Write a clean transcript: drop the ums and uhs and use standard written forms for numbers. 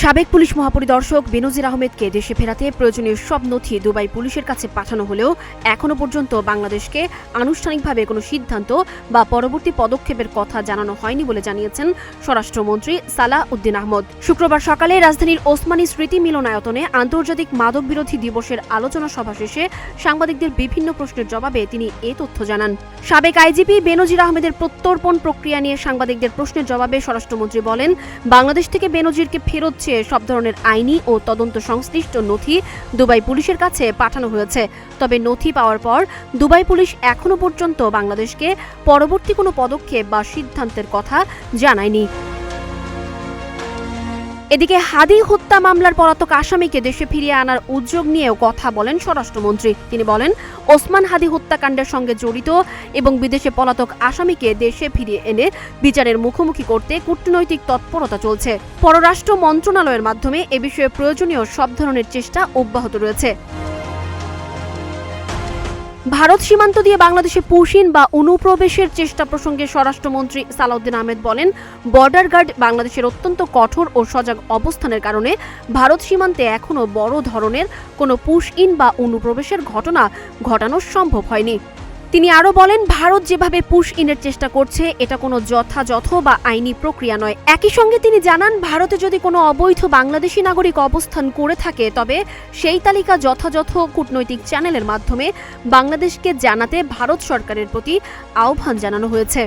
সাবেক পুলিশ মহাপরিদর্শক বেনজির আহমেদকে দেশে ফেরাতে প্রয়োজনীয় সব নথি দুবাই পুলিশের কাছে পাঠানো হলেও এখনো পর্যন্ত বাংলাদেশকে আনুষ্ঠানিকভাবে কোনো সিদ্ধান্ত বা পরবর্তী পদক্ষেপের কথা জানানো হয়নি বলে জানিয়েছেন স্বরাষ্ট্রমন্ত্রী সালাহ উদ্দিন আহমদ। শুক্রবার সকালে রাজধানীর ওসমানী স্মৃতি মিলনায়তনে আন্তর্জাতিক মাদক বিরোধী দিবসের আলোচনা সভা শেষে সাংবাদিকদের বিভিন্ন প্রশ্নের জবাবে তিনি এ তথ্য জানান। সাবেক আইজিপি বেনজির আহমেদের প্রত্যর্পণ প্রক্রিয়া নিয়ে সাংবাদিকদের প্রশ্নের জবাবে স্বরাষ্ট্রমন্ত্রী বলেন, বাংলাদেশ থেকে বেনজিরকে ফেরত সব ধরনের আইনি ও তদন্ত সংশ্লিষ্ট নথি দুবাই পুলিশের কাছে পাঠানো হয়েছে। তবে নথি পাওয়ার পর দুবাই পুলিশ এখনো পর্যন্ত বাংলাদেশকে পরবর্তী কোনো পদক্ষেপ বা সিদ্ধান্তের কথা জানায়নি। এদিকে হাদি হত্যা মামলার পলাতক আসামিকে দেশে ফিরিয়ে আনার উদ্যোগ নিয়েও কথা বলেন স্বরাষ্ট্রমন্ত্রী। তিনি বলেন, ওসমান হাদি হত্যাকাণ্ডের সঙ্গে জড়িত এবং বিদেশে পলাতক আসামিকে দেশে ফিরিয়ে এনে বিচারের মুখোমুখি করতে কূটনৈতিক তৎপরতা চলছে। পররাষ্ট্র মন্ত্রণালয়ের মাধ্যমে এ বিষয়ে প্রয়োজনীয় সব ধরনের চেষ্টা অব্যাহত রয়েছে। ভারত সীমান্ত দিয়ে বাংলাদেশে পুশিন বা অনুপ্রবেশের চেষ্টা প্রসঙ্গে স্বরাষ্ট্রমন্ত্রী সালাহ উদ্দিন আহমেদ বলেন, বর্ডার গার্ড বাংলাদেশের অত্যন্ত কঠোর ও সজাগ অবস্থানের কারণে ভারত সীমান্তে এখনো বড় ধরনের কোনো পুশ ইন বা অনুপ্রবেশের ঘটনা ঘটানো সম্ভব হয়নি। তিনি আরও বলেন, ভারত যেভাবে পুশ ইনের চেষ্টা করছে এটা কোনো যথাযথ বা আইনি প্রক্রিয়া নয়। একই সঙ্গে তিনি জানান, ভারতে যদি কোনো অবৈধ বাংলাদেশি নাগরিক অবস্থান করে থাকে তবে সেই তালিকা যথাযথ কূটনৈতিক চ্যানেলের মাধ্যমে বাংলাদেশকে জানাতে ভারত সরকারের প্রতি আহ্বান জানানো হয়েছে।